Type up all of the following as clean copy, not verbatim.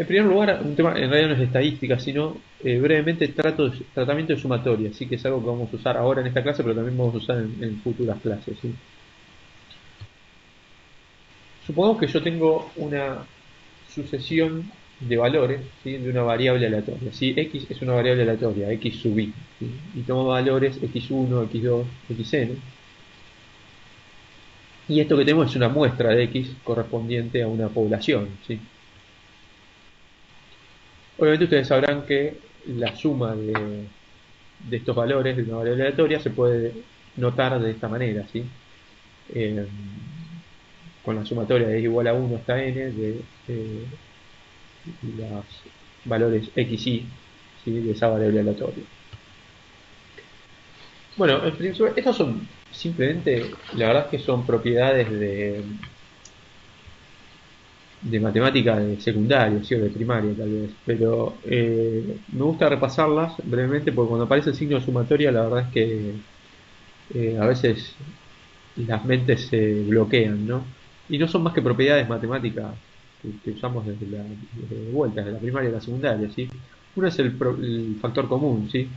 En primer lugar, un tema en realidad no es estadística, sino brevemente tratamiento de sumatoria, así que es algo que vamos a usar ahora en esta clase, pero también vamos a usar en futuras clases. ¿Sí? Supongamos que yo tengo una sucesión de valores, ¿sí? De una variable aleatoria. ¿Sí? X es una variable aleatoria, X sub i, ¿sí? Y tomo valores X1, X2, Xn. Y esto que tenemos es una muestra de X correspondiente a una población. ¿Sí? Obviamente ustedes sabrán que la suma de estos valores de una variable aleatoria se puede notar de esta manera, ¿sí? Eh, con la sumatoria de igual a 1 hasta n de los valores x y, ¿sí? De esa variable aleatoria. Bueno, en principio, estas son simplemente, la verdad es que son propiedades de matemática de secundaria, ¿sí? O de primaria tal vez, pero me gusta repasarlas brevemente porque cuando aparece el signo de sumatoria la verdad es que a veces las mentes se bloquean, ¿no? Y no son más que propiedades matemáticas que usamos desde vuelta, desde la primaria y la secundaria, ¿sí? Uno es el factor común, ¿sí?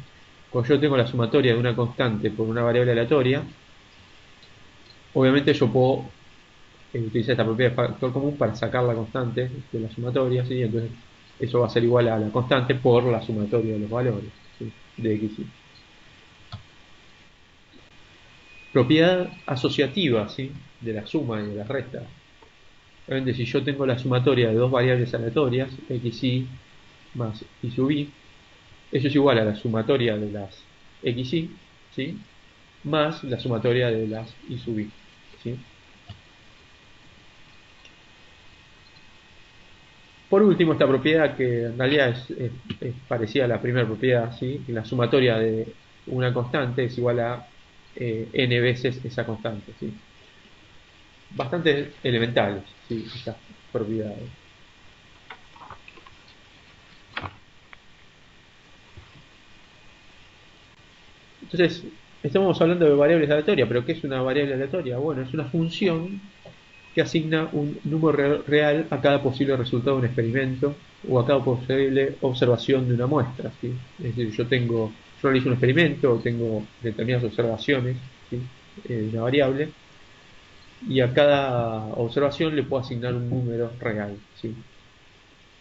Cuando yo tengo la sumatoria de una constante por una variable aleatoria, obviamente yo puedo utilizar esta propiedad de factor común para sacar la constante de la sumatoria, ¿sí? Entonces eso va a ser igual a la constante por la sumatoria de los valores, ¿sí? De x y. Propiedad asociativa, ¿sí? De la suma y de la resta. Obviamente, si yo tengo la sumatoria de dos variables aleatorias, xy más y sub i, eso es igual a la sumatoria de las xy, ¿sí? Más la sumatoria de las y sub i, ¿sí? Por último, esta propiedad que en realidad es parecida a la primera propiedad, ¿sí? Que la sumatoria de una constante es igual a n veces esa constante, ¿sí? Bastante elementales, ¿sí? Estas propiedades. Entonces, estamos hablando de variables aleatorias, pero ¿qué es una variable aleatoria? Bueno, es una función que asigna un número real a cada posible resultado de un experimento o a cada posible observación de una muestra, ¿sí? Es decir, yo realizo un experimento o tengo determinadas observaciones, ¿sí? De una variable y a cada observación le puedo asignar un número real, ¿sí?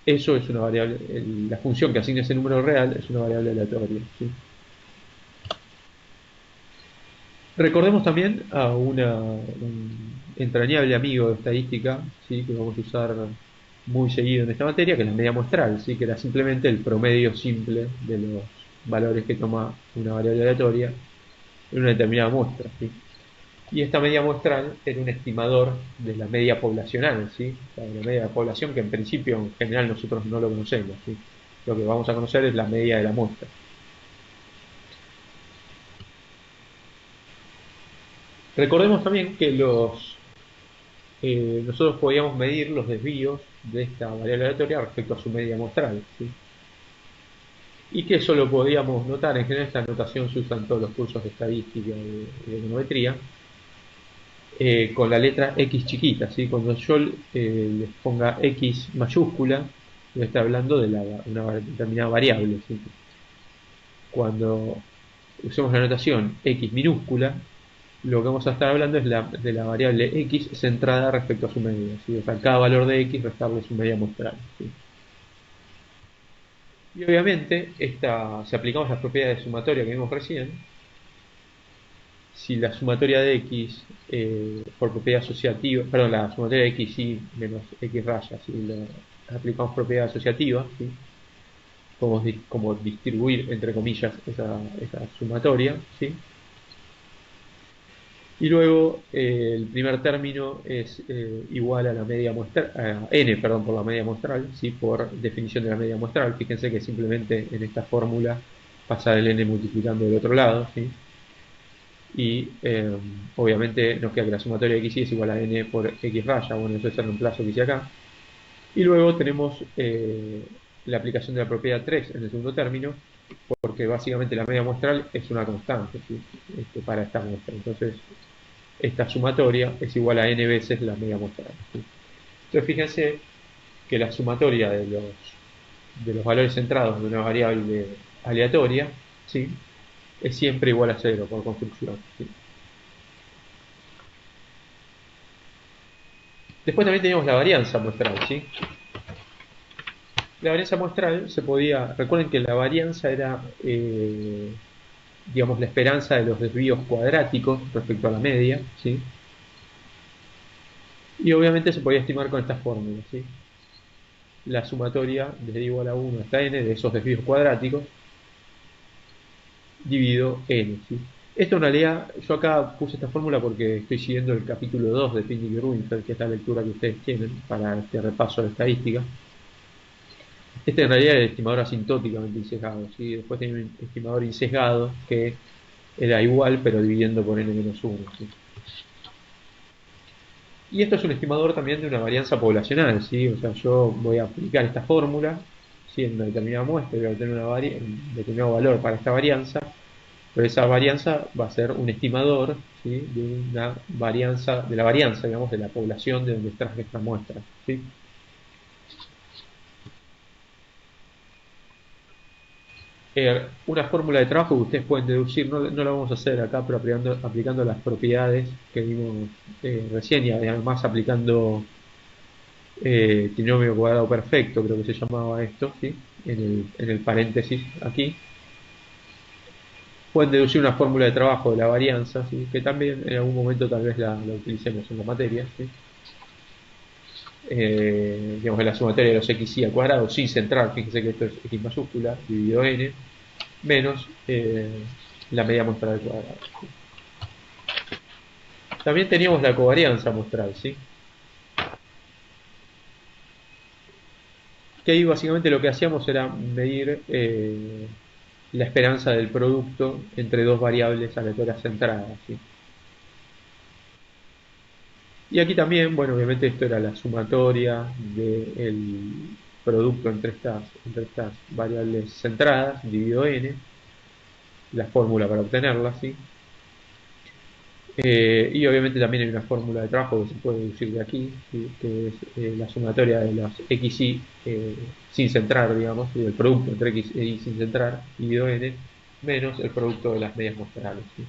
Eso es una variable, la función que asigna ese número real es una variable aleatoria, ¿sí? Recordemos también a un entrañable amigo de estadística, ¿sí? Que vamos a usar muy seguido en esta materia, que es la media muestral, ¿sí? Que era simplemente el promedio simple de los valores que toma una variable aleatoria en una determinada muestra, ¿sí? Y esta media muestral era un estimador de la media poblacional, ¿sí? O sea, de la media de la población que en principio, en general, nosotros no lo conocemos, ¿sí? Lo que vamos a conocer es la media de la muestra. Recordemos también que nosotros podíamos medir los desvíos de esta variable aleatoria respecto a su media muestral, ¿sí? Y que eso lo podíamos notar, en general esta notación se usa en todos los cursos de estadística y de econometría, con la letra X chiquita, ¿sí? Cuando yo les ponga X mayúscula, voy a estar hablando de una determinada variable, ¿sí? Cuando usemos la notación X minúscula, lo que vamos a estar hablando es de la variable x centrada respecto a su medida, ¿sí? O sea, cada valor de x restarle su medida muestral, ¿sí? Y obviamente, si aplicamos las propiedades de sumatoria que vimos recién, si la sumatoria de x por propiedad asociativa, perdón, la sumatoria de x y menos x raya, si le aplicamos propiedad asociativa, ¿sí? Como distribuir, entre comillas, esa sumatoria, ¿sí? Y luego el primer término es igual a la media muestral, a n, perdón, por la media muestral, ¿sí? Por definición de la media muestral. Fíjense que simplemente en esta fórmula pasar el n multiplicando del otro lado, ¿sí? Y obviamente nos queda que la sumatoria de x y es igual a n por x raya. Bueno, eso es el reemplazo que hice acá. Y luego tenemos la aplicación de la propiedad 3 en el segundo término, porque básicamente la media muestral es una constante, ¿sí? Para esta muestra. Entonces, esta sumatoria es igual a n veces la media muestral, ¿sí? Entonces fíjense que la sumatoria de los valores centrados de una variable aleatoria, ¿sí?, es siempre igual a cero por construcción, ¿sí? Después también teníamos la varianza muestral, ¿sí? La varianza muestral se podía... Recuerden que la varianza era, digamos, la esperanza de los desvíos cuadráticos respecto a la media, ¿sí? Y obviamente se podía estimar con estas fórmulas, ¿sí? La sumatoria desde igual a 1 hasta n de esos desvíos cuadráticos dividido n, ¿sí? Esto en realidad, yo acá puse esta fórmula porque estoy siguiendo el capítulo 2 de Pindy y Grunfeld, que es la lectura que ustedes tienen para este repaso de estadística. Este en realidad es el estimador asintóticamente insesgado, ¿sí? Después tiene un estimador insesgado que era igual pero dividiendo por n-1, ¿sí? Y esto es un estimador también de una varianza poblacional, ¿sí? O sea, yo voy a aplicar esta fórmula, ¿sí?, en una determinada muestra y voy a obtener un determinado valor para esta varianza, pero esa varianza va a ser un estimador, ¿sí?, de una varianza, de la varianza, digamos, de la población de donde extraje esta muestra, ¿sí? Una fórmula de trabajo que ustedes pueden deducir, no la vamos a hacer acá, pero aplicando las propiedades que vimos recién, y además aplicando trinomio cuadrado perfecto, creo que se llamaba esto, ¿sí?, en el paréntesis aquí, pueden deducir una fórmula de trabajo de la varianza, ¿sí?, que también en algún momento tal vez la utilicemos en la materia, ¿sí? Digamos, en la sumatoria de los xy al cuadrado sin centrar, fíjense que esto es x mayúscula dividido n, menos la media muestral al cuadrado, ¿sí? También teníamos la covarianza muestral, ¿sí?, que ahí básicamente lo que hacíamos era medir la esperanza del producto entre dos variables aleatorias centradas, ¿sí? Y aquí también, bueno, obviamente esto era la sumatoria del producto entre estas variables centradas, dividido n, la fórmula para obtenerla, ¿sí? Y obviamente también hay una fórmula de trabajo que se puede deducir de aquí, ¿sí?, que es la sumatoria de los xy sin centrar, digamos, y el producto entre x e y sin centrar, dividido n, menos el producto de las medias mostrales, ¿sí?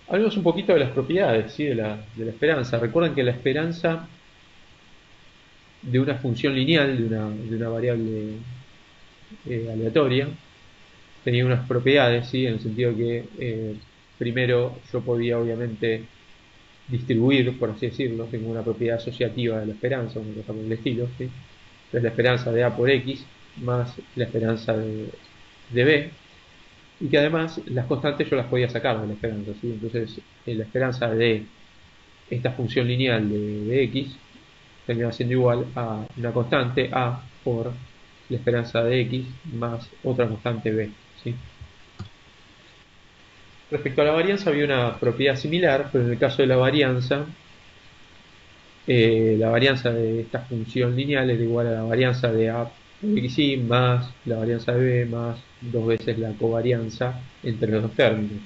Hablemos un poquito de las propiedades, ¿sí?, de la esperanza. Recuerden que la esperanza de una función lineal, de una variable aleatoria, tenía unas propiedades, ¿sí?, en el sentido que primero yo podía obviamente distribuir, por así decirlo, tengo una propiedad asociativa de la esperanza, una cosa por el estilo, ¿sí? Entonces la esperanza de A por X más la esperanza de B, y que además las constantes yo las podía sacar de la esperanza, ¿sí? Entonces la esperanza de esta función lineal de X termina siendo igual a una constante A por la esperanza de X más otra constante B, ¿sí? Respecto a la varianza había una propiedad similar, pero en el caso de la varianza de esta función lineal era igual a la varianza de A por xy más la varianza de B más dos veces la covarianza entre los dos términos.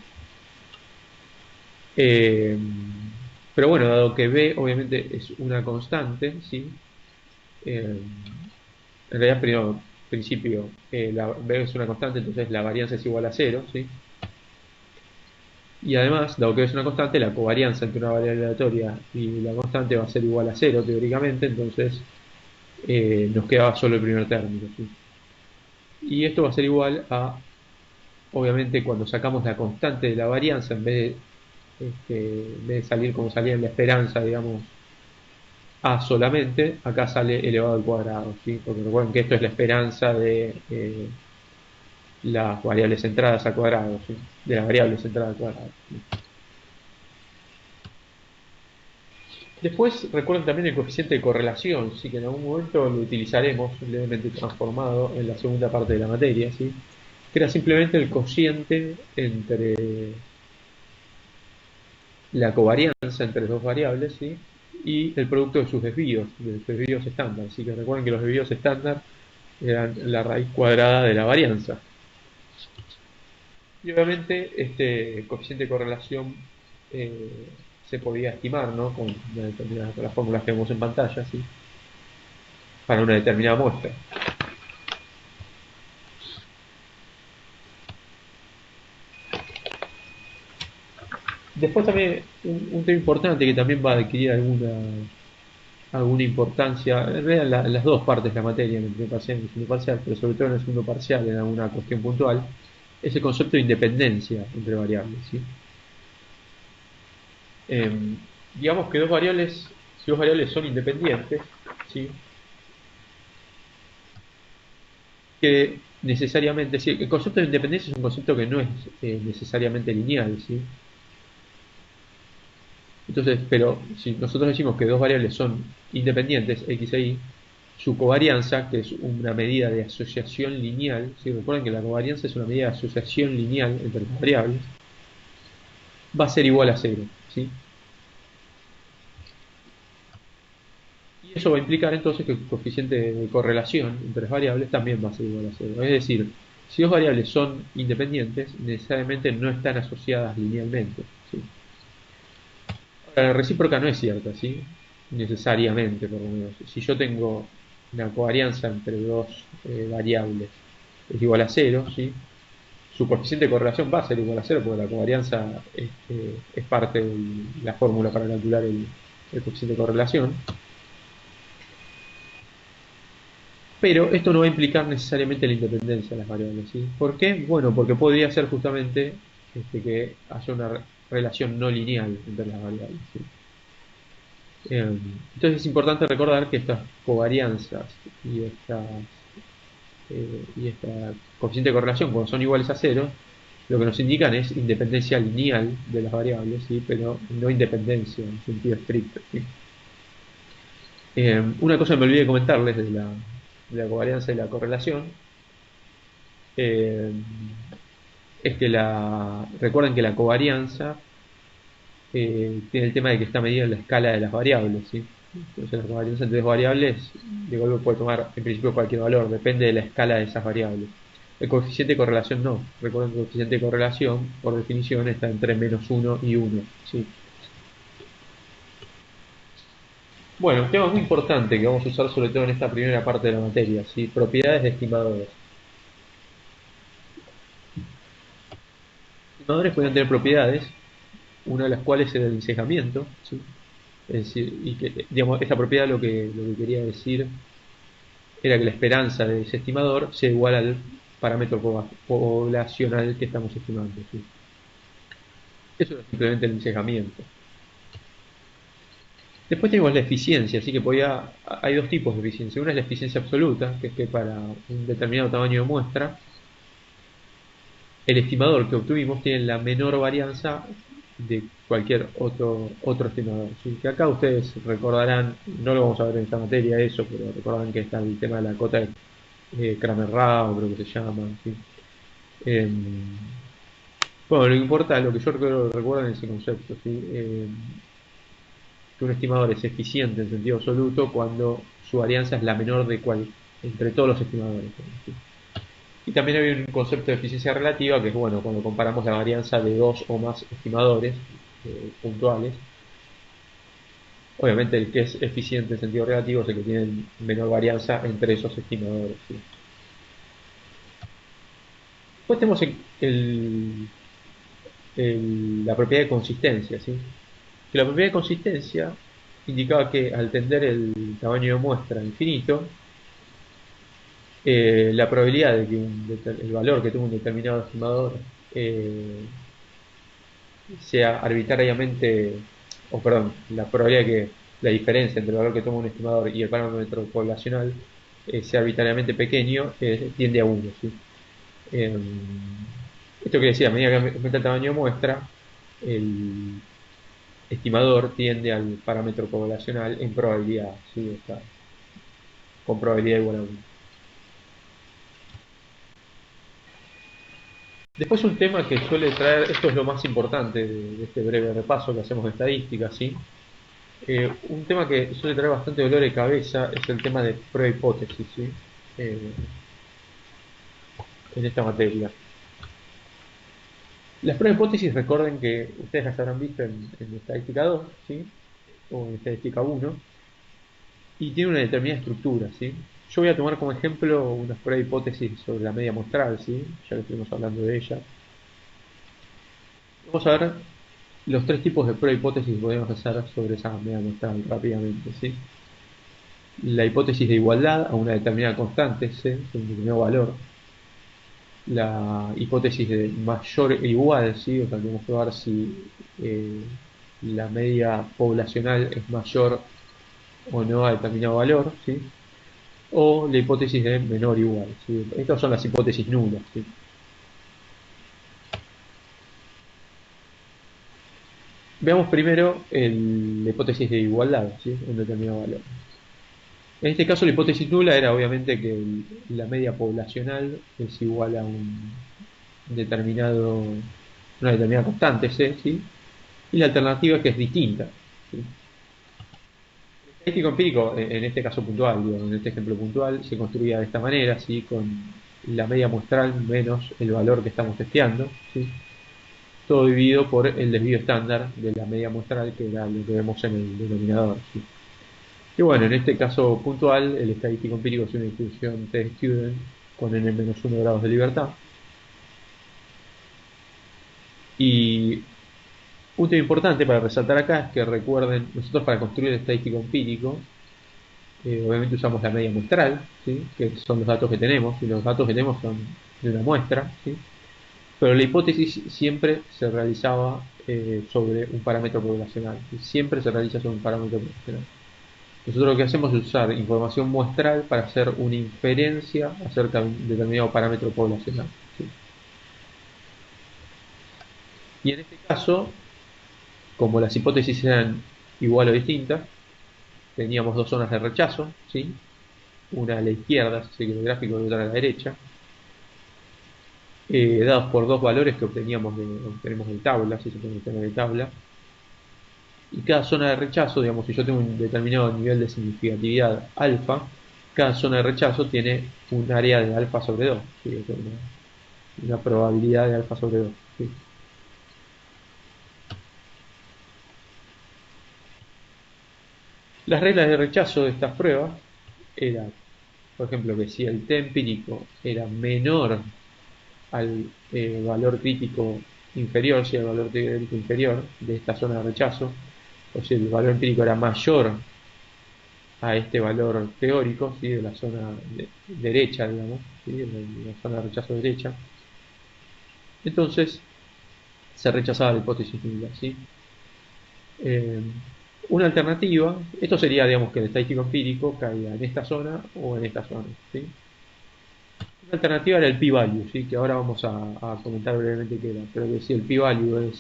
Eh, pero bueno, dado que B obviamente es una constante, ¿sí? En realidad, primero, principio, la B es una constante, entonces la varianza es igual a cero, ¿sí? Y además, dado que es una constante, la covarianza entre una variable aleatoria y la constante va a ser igual a cero teóricamente, entonces nos quedaba solo el primer término, ¿sí? Y esto va a ser igual a, obviamente, cuando sacamos la constante de la varianza, en vez de salir como salía en la esperanza, digamos, A solamente, acá sale elevado al cuadrado, ¿sí? Porque recuerden que esto es la esperanza de las variables centradas al cuadrado, ¿sí?, de las variables centradas al cuadrado, ¿sí? Después recuerden también el coeficiente de correlación, sí, que en algún momento lo utilizaremos levemente transformado en la segunda parte de la materia, ¿sí?, que era simplemente el cociente entre la covarianza entre dos variables, ¿sí?, y el producto de sus desvíos estándar. Así que recuerden que los desvíos estándar eran la raíz cuadrada de la varianza. Y obviamente este coeficiente de correlación se podía estimar, ¿no? Con las fórmulas que vemos en pantalla, ¿sí? Para una determinada muestra. Después también un tema importante que también va a adquirir alguna importancia, en realidad en las dos partes de la materia, en el primer parcial y en el segundo parcial, pero sobre todo en el segundo parcial, en alguna cuestión puntual, es el concepto de independencia entre variables, ¿sí? Digamos que si dos variables son independientes, ¿sí? Que necesariamente, sí, el concepto de independencia es un concepto que no es necesariamente lineal, ¿sí? Entonces, pero si nosotros decimos que dos variables son independientes, x e y, su covarianza, que es una medida de asociación lineal, ¿sí? Recuerden que la covarianza es una medida de asociación lineal entre las variables, va a ser igual a cero, ¿sí? Y eso va a implicar entonces que el coeficiente de correlación entre las variables también va a ser igual a cero. Es decir, si dos variables son independientes, necesariamente no están asociadas linealmente, ¿sí? La recíproca no es cierta, ¿sí? Necesariamente, por lo menos. Si yo tengo una covarianza entre dos variables es igual a cero, ¿sí? Su coeficiente de correlación va a ser igual a cero, porque la covarianza es parte de la fórmula para calcular el coeficiente de correlación. Pero esto no va a implicar necesariamente la independencia de las variables, ¿sí? ¿Por qué? Bueno, porque podría ser justamente que haya una relación no lineal entre las variables, ¿sí? Entonces es importante recordar que estas covarianzas y esta coeficiente de correlación, cuando son iguales a cero, lo que nos indican es independencia lineal de las variables, ¿sí? Pero no independencia en sentido estricto, ¿sí? Una cosa que me olvidé de comentarles de la covarianza y la correlación eh, es que recuerden que la covarianza tiene el tema de que está medida en la escala de las variables, ¿sí? Entonces la covarianza entre dos variables de golpe puede tomar en principio cualquier valor, depende de la escala de esas variables. El coeficiente de correlación no. Recuerden que el coeficiente de correlación, por definición, está entre -1 y 1, ¿sí? Bueno, un tema muy importante que vamos a usar sobre todo en esta primera parte de la materia, ¿sí? Propiedades de estimadores. Los estimadores pueden tener propiedades, una de las cuales es el encejamiento, ¿sí? Es decir, y que, digamos, esta propiedad lo que quería decir era que la esperanza de ese estimador sea igual al parámetro poblacional que estamos estimando, ¿sí? Eso es simplemente el encejamiento. Después tenemos la eficiencia, así que hay dos tipos de eficiencia. Una es la eficiencia absoluta, que es que para un determinado tamaño de muestra, el estimador que obtuvimos tiene la menor varianza de cualquier otro estimador, ¿sí? Que acá ustedes recordarán, no lo vamos a ver en esta materia eso, pero recordarán que está el tema de la cota de Kramer-Rao, creo que se llama, ¿sí? Eh, bueno, lo que importa, lo que yo recuerdo en ese concepto, ¿sí? Que un estimador es eficiente en sentido absoluto cuando su varianza es la menor entre todos los estimadores, ¿sí? Y también hay un concepto de eficiencia relativa que es, bueno, cuando comparamos la varianza de dos o más estimadores puntuales, obviamente el que es eficiente en sentido relativo es el que tiene menor varianza entre esos estimadores, ¿sí? Después tenemos la propiedad de consistencia, ¿sí? Que la propiedad de consistencia indicaba que al tender el tamaño de muestra infinito, la probabilidad de que el valor que tuvo un determinado estimador eh, sea arbitrariamente, o perdón, la probabilidad de que la diferencia entre el valor que toma un estimador y el parámetro poblacional sea arbitrariamente pequeño, tiende a 1, ¿sí? Eh, Esto quiere decir, a medida que aumenta el tamaño de muestra, el estimador tiende al parámetro poblacional en probabilidad, ¿sí? Está con probabilidad igual a 1. Después un tema que suele traer, esto es lo más importante de este breve repaso que hacemos de estadística, ¿sí? Un tema que suele traer bastante dolor de cabeza es el tema de prueba hipótesis, ¿sí? Eh, en esta materia. Las pruebas de hipótesis, recuerden que ustedes las habrán visto en estadística 2, ¿sí? O en estadística 1, y tiene una determinada estructura, ¿sí? Yo voy a tomar como ejemplo una prueba de hipótesis sobre la media muestral, ¿sí? Ya que estuvimos hablando de ella. Vamos a ver los tres tipos de prueba de hipótesis que podemos hacer sobre esa media muestral rápidamente, ¿sí? La hipótesis de igualdad a una determinada constante, ¿sí? Un determinado valor. La hipótesis de mayor e igual, ¿sí? O sea, queremos probar si eh, la media poblacional es mayor o no a determinado valor, ¿sí? O la hipótesis de menor igual, ¿sí? Estas son las hipótesis nulas, ¿sí? Veamos primero la hipótesis de igualdad, ¿sí? Un determinado valor. En este caso la hipótesis nula era obviamente que la media poblacional es igual a determinado, una determinada constante C, ¿sí? Y la alternativa es que es distinta, ¿sí? El estadístico empírico, en este caso puntual, digo, en este ejemplo puntual, se construía de esta manera, ¿sí? Con la media muestral menos el valor que estamos testeando, ¿sí? Todo dividido por el desvío estándar de la media muestral, que era lo que vemos en el denominador, ¿sí? Y bueno, en este caso puntual, el estadístico empírico es una distribución t-student con n-1 grados de libertad. Y un tema importante para resaltar acá es que recuerden, nosotros para construir el estadístico empírico, obviamente usamos la media muestral, ¿sí? Que son los datos que tenemos, y los datos que tenemos son de una muestra, ¿sí? Pero la hipótesis siempre se realizaba sobre un parámetro poblacional, ¿sí? Siempre se realiza sobre un parámetro poblacional. Nosotros lo que hacemos es usar información muestral para hacer una inferencia acerca de un determinado parámetro poblacional, ¿sí? Y en este caso, como las hipótesis eran igual o distintas, teníamos dos zonas de rechazo, ¿sí? Una a la izquierda, si el gráfico, y otra a la derecha, dados por dos valores que obtenemos de tabla, si se puede obtener de tabla. Y cada zona de rechazo, digamos, si yo tengo un determinado nivel de significatividad alfa, cada zona de rechazo tiene un área de alfa sobre 2, ¿sí? O sea, una probabilidad de alfa sobre 2, ¿sí? Las reglas de rechazo de estas pruebas eran, por ejemplo, que si el t empírico era menor al valor crítico inferior, si el valor crítico inferior de esta zona de rechazo, o si el valor empírico era mayor a este valor teórico, ¿sí? De la zona derecha, digamos, ¿sí? De la zona de rechazo derecha, entonces se rechazaba la hipótesis nula, ¿sí? Eh, una alternativa, esto sería, digamos, que el estadístico empírico caiga en esta zona o en esta zona, ¿sí? Una alternativa era el p-value, ¿sí? Que ahora vamos a comentar brevemente qué era, pero que si el p-value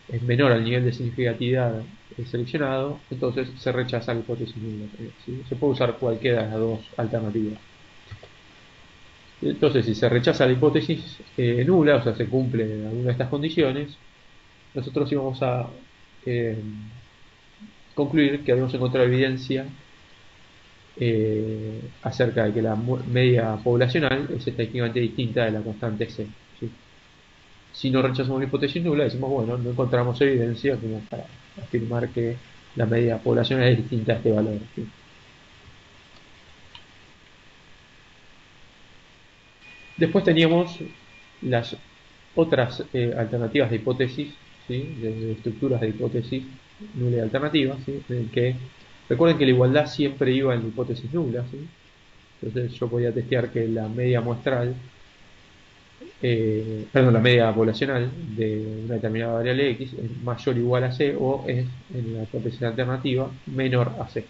es menor al nivel de significatividad seleccionado, entonces se rechaza la hipótesis nula, ¿sí? Se puede usar cualquiera de las dos alternativas. Entonces, si se rechaza la hipótesis nula, o sea, se cumple alguna de estas condiciones, nosotros íbamos a eh, concluir que habíamos encontrado evidencia acerca de que la media poblacional es estadísticamente distinta de la constante C, ¿sí? Si no rechazamos la hipótesis nula, decimos, bueno, no encontramos evidencia como para afirmar que la media poblacional es distinta a este valor, ¿sí? Después teníamos las otras alternativas de hipótesis, ¿sí? De estructuras de hipótesis nula y alternativa, ¿sí? En el que recuerden que la igualdad siempre iba en la hipótesis nula, ¿sí? Entonces yo podía testear que la media muestral, perdón, la media poblacional de una determinada variable X es mayor o igual a C o es, en la hipótesis alternativa, menor a C.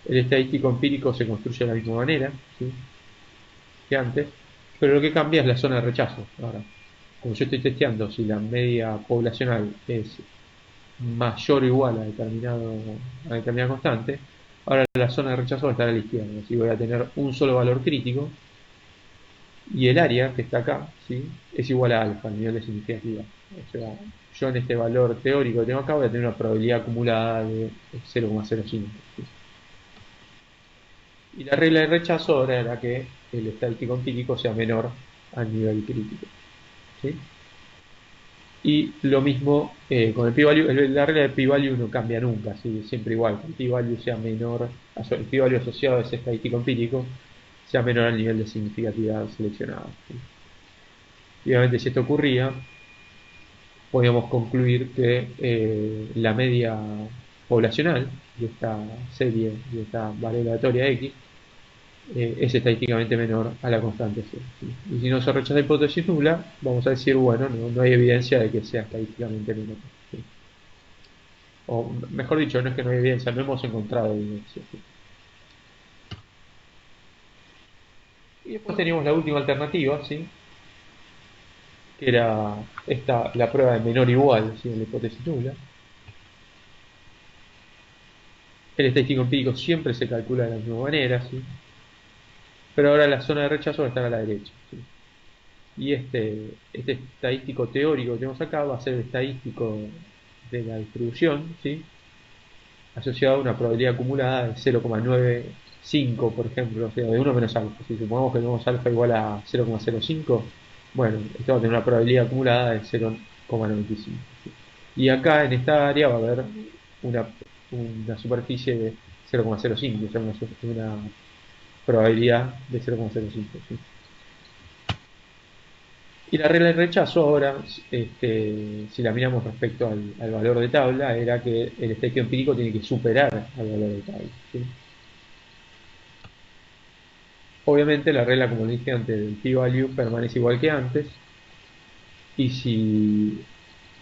El estadístico empírico se construye de la misma manera, ¿sí? Que antes, pero lo que cambia es la zona de rechazo. Ahora, como yo estoy testeando si la media poblacional es mayor o igual a determinada constante, ahora la zona de rechazo va a estar a la izquierda, así voy a tener un solo valor crítico y el área que está acá, ¿sí? Es igual a alfa, el nivel de significatividad. O sea, yo en este valor teórico que tengo acá voy a tener una probabilidad acumulada de 0,05, ¿sí? Y la regla de rechazo ahora era que el estadístico empírico sea menor al nivel crítico, ¿sí? Y lo mismo con el p-value, la regla de p-value no cambia nunca, ¿sí? Siempre igual, que el p-value sea menor, el p-value asociado a ese estadístico empírico sea menor al nivel de significatividad seleccionado, ¿sí? Y obviamente si esto ocurría, podíamos concluir que la media poblacional de esta serie, de esta variable aleatoria X, es estadísticamente menor a la constante C, ¿sí? Y si no se rechaza la hipótesis nula, vamos a decir, bueno, no hay evidencia de que sea estadísticamente menor, ¿sí? O mejor dicho, no es que no hay evidencia, no hemos encontrado evidencia, ¿sí? Y después teníamos la última alternativa, ¿sí? Que era la prueba de menor igual, ¿sí? En la hipótesis nula. El estadístico empírico siempre se calcula de la misma manera, ¿sí? Pero ahora la zona de rechazo va a estar a la derecha, ¿sí? Y este estadístico teórico que tenemos acá va a ser el estadístico de la distribución, ¿sí? Asociado a una probabilidad acumulada de 0,95, por ejemplo, o sea, de 1 menos alfa. Si supongamos que tenemos alfa igual a 0,05, bueno, esto va a tener una probabilidad acumulada de 0,95, ¿sí? Y acá en esta área va a haber una, una superficie de 0,05, o sea, una probabilidad de 0,05, ¿sí? Y la regla de rechazo ahora, si la miramos respecto al valor de tabla, era que el estadístico empírico tiene que superar al valor de tabla, ¿sí? Obviamente la regla, como dije antes, del p-value permanece igual que antes, y si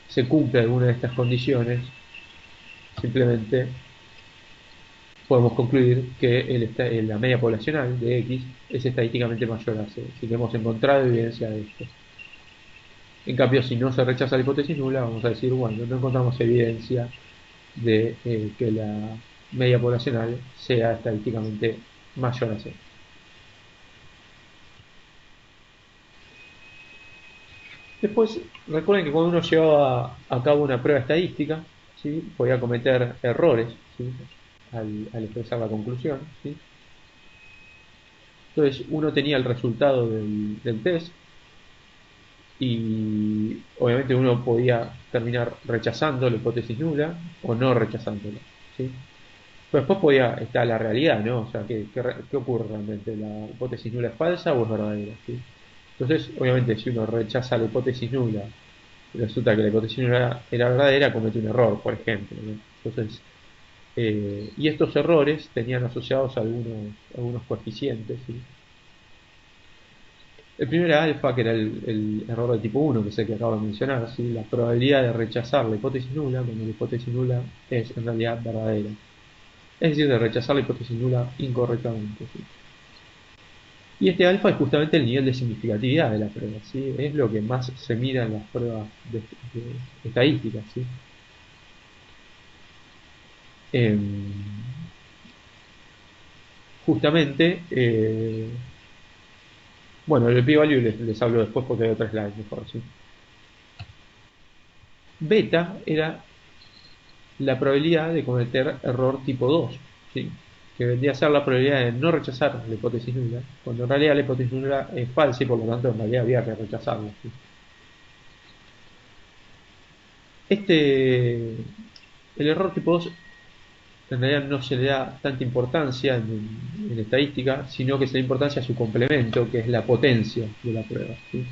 se cumple alguna de estas condiciones, simplemente podemos concluir que la media poblacional de X es estadísticamente mayor a C. Así que hemos encontrado evidencia de esto. En cambio, si no se rechaza la hipótesis nula, vamos a decir, bueno, no encontramos evidencia de que la media poblacional sea estadísticamente mayor a C. Después, recuerden que cuando uno llevaba a cabo una prueba estadística, ¿sí? Podía cometer errores, ¿sí? Al expresar la conclusión, ¿sí? Entonces, uno tenía el resultado del test y obviamente uno podía terminar rechazando la hipótesis nula o no rechazándola, ¿sí? Pero después podía estar la realidad, ¿no? O sea, ¿qué ocurre realmente? ¿La hipótesis nula es falsa o es verdadera? ¿Sí? Entonces, obviamente, si uno rechaza la hipótesis nula y resulta que la hipótesis nula era verdadera, comete un error, por ejemplo, ¿no? Entonces, y estos errores tenían asociados algunos coeficientes, ¿sí? El primero era alfa, que era el error de tipo 1, que es el que acabo de mencionar, ¿sí? La probabilidad de rechazar la hipótesis nula cuando la hipótesis nula es en realidad verdadera. Es decir, de rechazar la hipótesis nula incorrectamente, ¿sí? Y este alfa es justamente el nivel de significatividad de la prueba, ¿sí? Es lo que más se mira en las pruebas de estadísticas, ¿sí? Em, justamente, bueno, el p-value les hablo después porque hay otras slides mejor, ¿sí? Beta era la probabilidad de cometer error tipo 2, ¿sí? Que vendría a ser la probabilidad de no rechazar la hipótesis nula, cuando en realidad la hipótesis nula es falsa y por lo tanto en realidad había que rechazarla, ¿sí? El error tipo 2 en realidad no se le da tanta importancia en estadística, sino que se le da importancia a su complemento, que es la potencia de la prueba, ¿sí?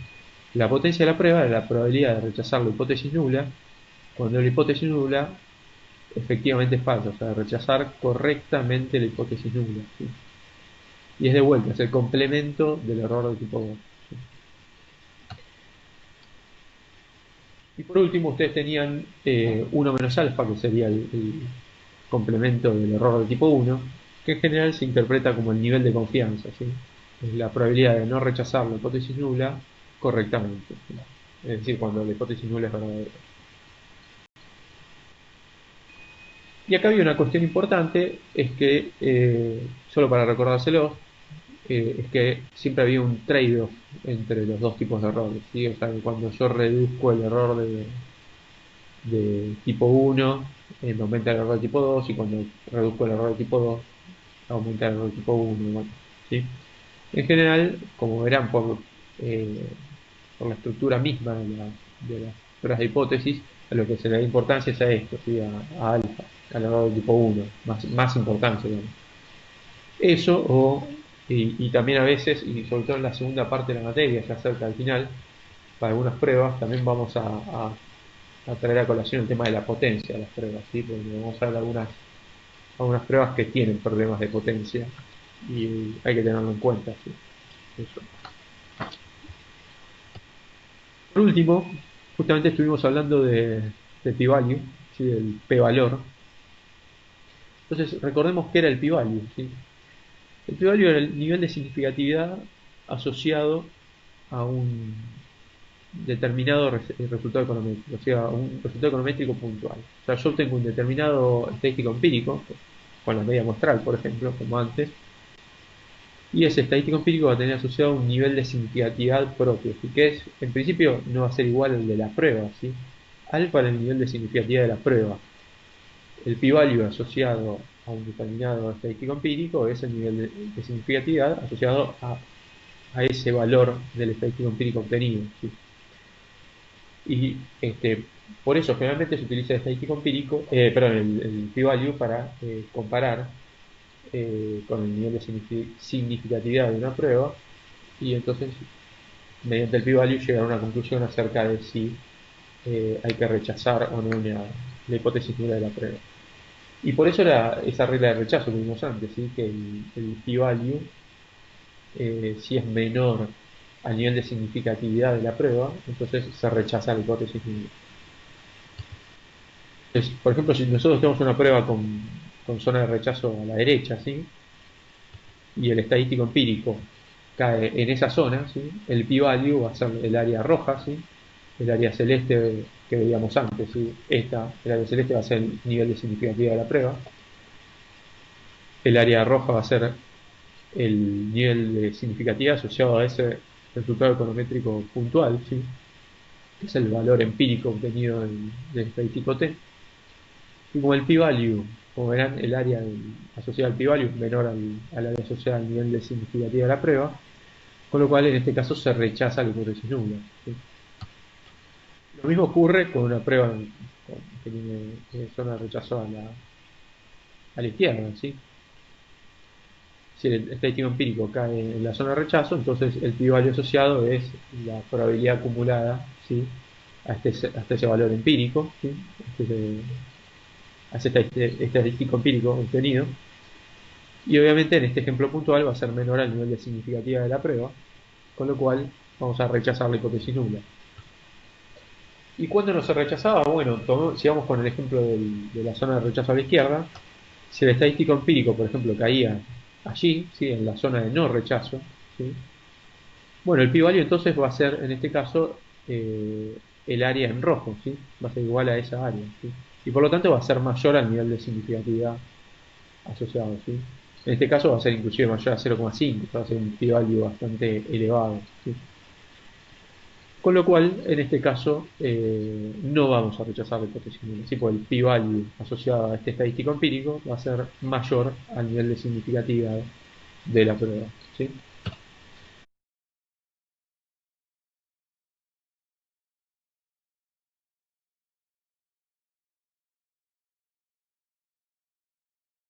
La potencia de la prueba es la probabilidad de rechazar la hipótesis nula, cuando la hipótesis nula efectivamente es falsa, o sea, de rechazar correctamente la hipótesis nula, ¿sí? Y es de vuelta, es el complemento del error de tipo 2, ¿sí? Y por último, ustedes tenían 1 menos alfa, que sería el complemento del error de tipo 1, que en general se interpreta como el nivel de confianza, ¿sí? Es la probabilidad de no rechazar la hipótesis nula correctamente, ¿sí? Es decir, cuando la hipótesis nula es verdadera. Y acá había una cuestión importante, es que, solo para recordárselo, es que siempre había un trade-off entre los dos tipos de errores, ¿sí? O sea, que cuando yo reduzco el error de tipo 1, me aumenta el error de tipo 2, y cuando reduzco el error de tipo 2, aumenta el error de tipo 1, bueno, ¿sí? En general, como verán, eh, por la estructura misma de las pruebas de hipótesis, a lo que se le da importancia es a esto, ¿sí? A alfa, al grado del tipo 1, más importancia, digamos. Eso, y también a veces, y sobre todo en la segunda parte de la materia, ya cerca al final, para algunas pruebas, también vamos a traer a colación el tema de la potencia de las pruebas, ¿sí? Porque vamos a ver algunas pruebas que tienen problemas de potencia y hay que tenerlo en cuenta, ¿sí? Eso. Por último, justamente estuvimos hablando de p-value, ¿sí? Del p-valor. Entonces, recordemos qué era el p-value, ¿sí? El p-value era el nivel de significatividad asociado a un determinado resultado econométrico, o sea, un resultado econométrico puntual. O sea, yo tengo un determinado estadístico empírico, con la media muestral, por ejemplo, como antes, y ese estadístico empírico va a tener asociado un nivel de significatividad propio, ¿sí? Que es, en principio, no va a ser igual al de la prueba, ¿sí? Alfa es el nivel de significatividad de la prueba. El p-value asociado a un determinado estadístico empírico es el nivel de significatividad asociado a ese valor del estadístico empírico obtenido, ¿sí? Y por eso generalmente se utiliza el estadístico empírico, perdón, el p-value para comparar con el nivel de significatividad de una prueba y entonces mediante el p-value llegar a una conclusión acerca de si hay que rechazar o no la hipótesis nula de la prueba. Y por eso era esa regla de rechazo que vimos antes, ¿sí? Que el p-value, si es menor al nivel de significatividad de la prueba, entonces se rechaza la hipótesis nula. Entonces, por ejemplo, si nosotros tenemos una prueba con zona de rechazo a la derecha, ¿sí? Y el estadístico empírico cae en esa zona, ¿sí? El p-value va a ser el área roja, ¿sí? El área celeste que veíamos antes, ¿sí? El área celeste va a ser el nivel de significatividad de la prueba. El área roja va a ser el nivel de significatividad asociado a ese resultado econométrico puntual, ¿sí? Que es el valor empírico obtenido del estadístico T. Y como el p-value, como verán, el área asociada al p-value es menor al área asociada al nivel de significatividad de la prueba, con lo cual en este caso se rechaza la hipótesis nula, ¿sí? Lo mismo ocurre con una prueba que tiene zona de rechazo a la izquierda, ¿sí? Si el estadístico empírico cae en la zona de rechazo, entonces el p-value asociado es la probabilidad acumulada, ¿sí? Hasta ese valor empírico, ¿sí? A ese estadístico empírico obtenido. Y obviamente en este ejemplo puntual va a ser menor al nivel de significatividad de la prueba, con lo cual vamos a rechazar la hipótesis nula. ¿Y cuándo no se rechazaba? Bueno, si vamos con el ejemplo de la zona de rechazo a la izquierda, si el estadístico empírico, por ejemplo, caía allí, ¿sí? En la zona de no rechazo, ¿sí? Bueno, el p-value entonces va a ser, en este caso, el área en rojo, ¿sí? Va a ser igual a esa área, ¿sí? Y por lo tanto va a ser mayor al nivel de significatividad asociado, ¿sí? En este caso va a ser inclusive mayor a 0,5, va a ser un p-value bastante elevado, ¿sí? Con lo cual, en este caso, no vamos a rechazar la hipótesis nula, ¿sí? Porque el p-value asociado a este estadístico empírico va a ser mayor al nivel de significatividad de la prueba, ¿sí?